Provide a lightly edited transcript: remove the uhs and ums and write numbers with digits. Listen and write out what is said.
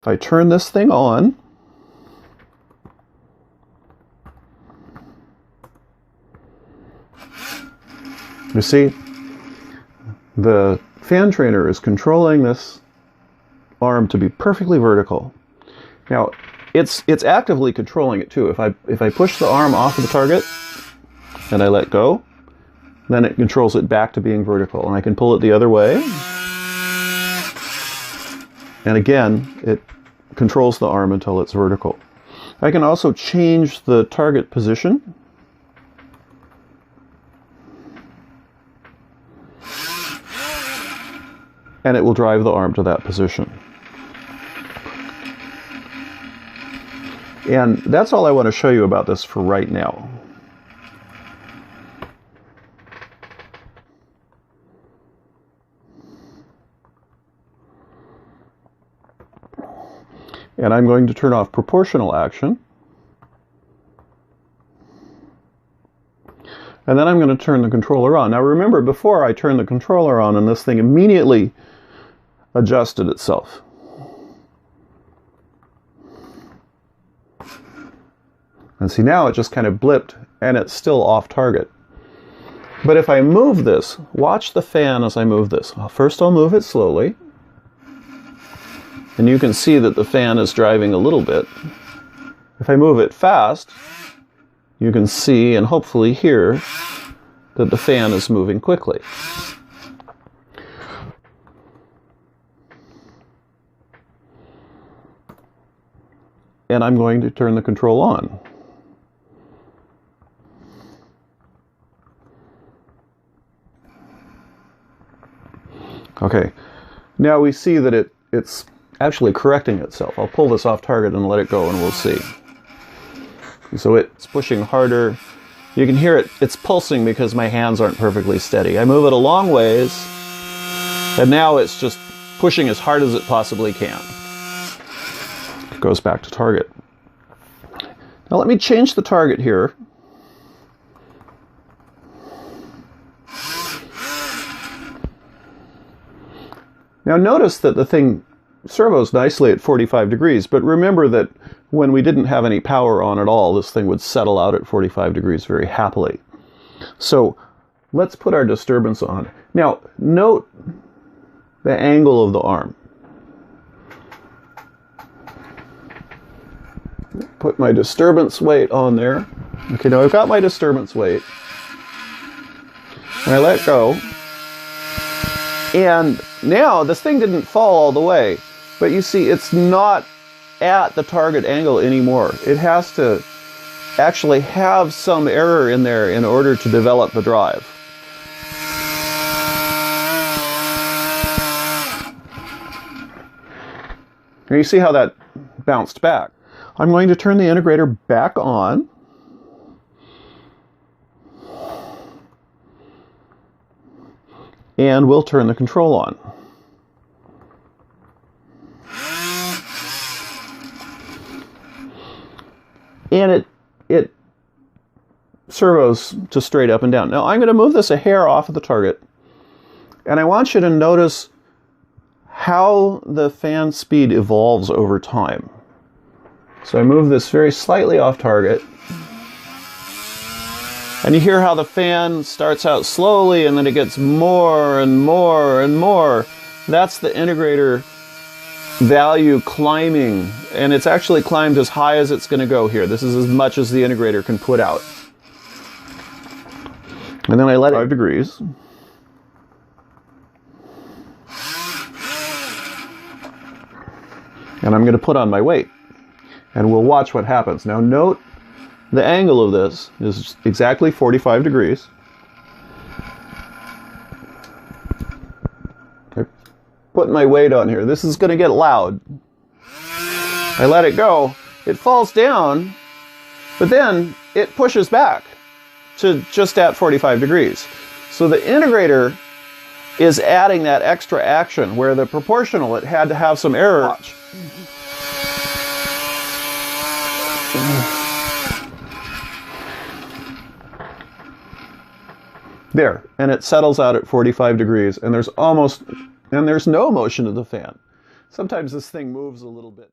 If I turn this thing on, you see, the fan trainer is controlling this arm to be perfectly vertical. Now, it's actively controlling it too. If I push the arm off of the target and I let go, then it controls it back to being vertical. And I can pull it the other way. And again, it controls the arm until it's vertical. I can also change the target position. And it will drive the arm to that position. And that's all I want to show you about this for right now. And I'm going to turn off proportional action. And then I'm going to turn the controller on. Now remember, before I turned the controller on and this thing immediately adjusted itself. And see, now it just kind of blipped and it's still off target. But if I move this, watch the fan as I move this. First I'll move it slowly. And you can see that the fan is driving a little bit. If I move it fast, you can see and hopefully hear that the fan is moving quickly. And I'm going to turn the control on. Okay, now we see that it's actually correcting itself. I'll pull this off target and let it go and we'll see. So it's pushing harder. You can hear it's pulsing because my hands aren't perfectly steady. I move it a long ways and now it's just pushing as hard as it possibly can. It goes back to target. Now let me change the target here. Now notice that the thing servos nicely at 45 degrees, but remember that when we didn't have any power on at all, this thing would settle out at 45 degrees very happily. So let's put our disturbance on. Now note the angle of the arm. Put my disturbance weight on there. Okay, now I've got my disturbance weight. And I let go. And now this thing didn't fall all the way, but you see it's not at the target angle anymore. It has to actually have some error in there in order to develop the drive. And you see how that bounced back. I'm going to turn the integrator back on. And we'll turn the control on. And it servos to straight up and down. Now I'm going to move this a hair off of the target. And I want you to notice how the fan speed evolves over time. So I move this very slightly off target. And you hear how the fan starts out slowly and then it gets more and more and more. That's the integrator value climbing. And it's actually climbed as high as it's going to go here. This is as much as the integrator can put out. And then I let it 5 degrees. And I'm going to put on my weight. And we'll watch what happens. Now note the angle of this is exactly 45 degrees. I put my weight on here. This is going to get loud. I let it go. It falls down, but then it pushes back to just at 45 degrees. So the integrator is adding that extra action where the proportional, it had to have some error. Watch. There, and it settles out at 45 degrees, and there's no motion of the fan. Sometimes this thing moves a little bit.